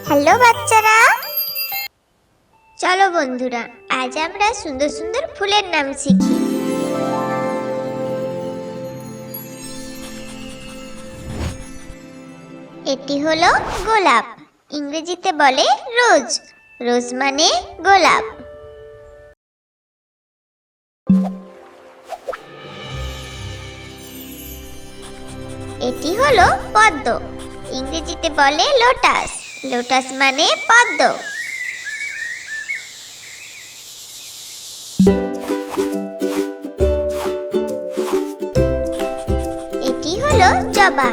Hello বাচ্চারা, চলো বন্ধুরা, আজ আমরা সুন্দর সুন্দর ফুলের নাম শিখি। এটি হলো গোলাপ। ইংরেজিতে বলে রোজ। রোজ মানে গোলাপ। এটি হলো পদ্ম। ইংরেজিতে বলে লোটাস। লোটাস মানে পদ্ম। এটি হলো জবা।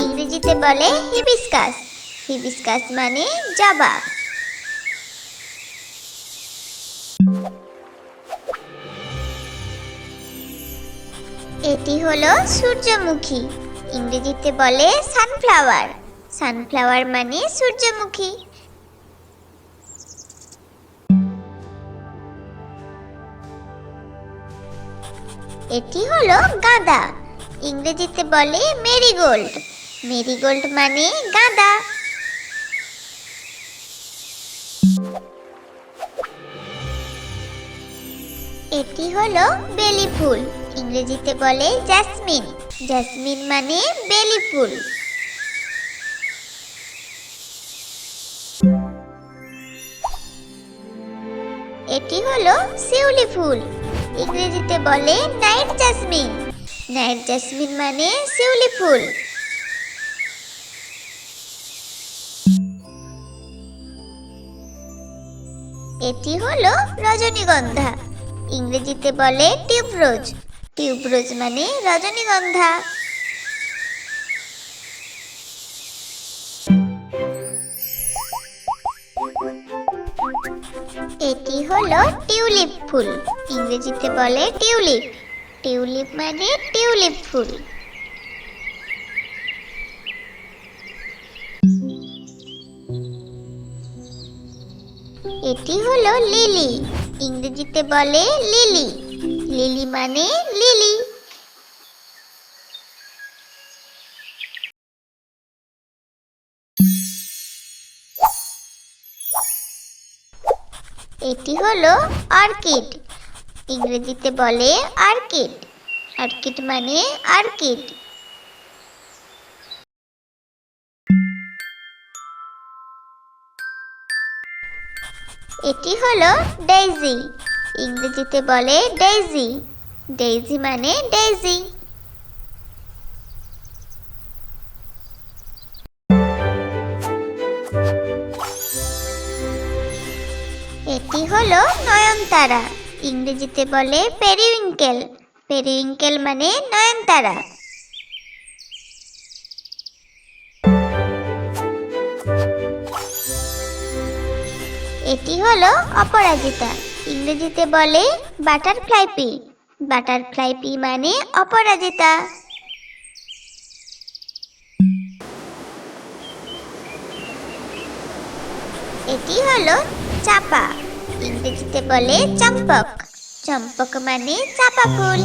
ইংরেজিতে বলে হিবিস্কাস। হিবিস্কাস মানে জবা। এটি হলো সূর্যমুখী। ইংরেজিতে বলে সানফ্লাওয়ার। সানফ্লাওয়ার মানে সূর্যমুখী। এটি হলো গাঁদা। ইংরেজিতে বলে মেরিগোল্ড। মেরিগোল্ড মানে গাঁদা। এটি হলো বেলি ফুল। ইংরেজিতে বলে জ্যাসমিন। জ্যাসমিন মানে বেলি ফুল। এটি হলো শিউলি ফুল। ইংরেজিতে বলে নাইট জ্যাসমিন। নাইট জ্যাসমিন মানে শিউলি ফুল। এটি হলো রজনীগন্ধা। ইংরেজিতে বলে টিউবরোজ। টিউবরোজ মানে রজনীগন্ধা। এটি হলো টিউলিপ ফুল। ইংরেজিতে বলে টিউলিপ। টিউলিপ মানে টিউলিপ ফুল। এটি হলো লিলি। ইংরেজিতে বলে লিলি। লিলি মানে লিলি। এটি হলো অর্কিড। ইংরেজিতে বলে অর্কিড। অর্কিড মানে অর্কিড। এটি হলো ডেইজি। ইংরেজিতে বলে ডেইজি। ডেইজি মানে ডেইজি। এটি হলো নয়নতারা। ইংরেজিতে বলে পেরিউইঙ্কেল। পেরিউইঙ্কেল মানে নয়নতারা। এটি হলো অপরাজিতা। ইংরেজিতে বলে বাটারফ্লাই পি। বাটারফ্লাই পি মানে অপরাজিতা। এটি হলো চাপা। ইংরেজিতে বলে চম্পক। চম্পক মানে চাপা ফুল।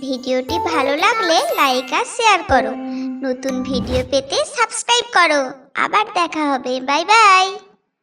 ভিডিওটি ভালো লাগলে লাইক আর শেয়ার করো। নতুন ভিডিও পেতে সাবস্ক্রাইব করো। আবার দেখা হবে। Bye bye.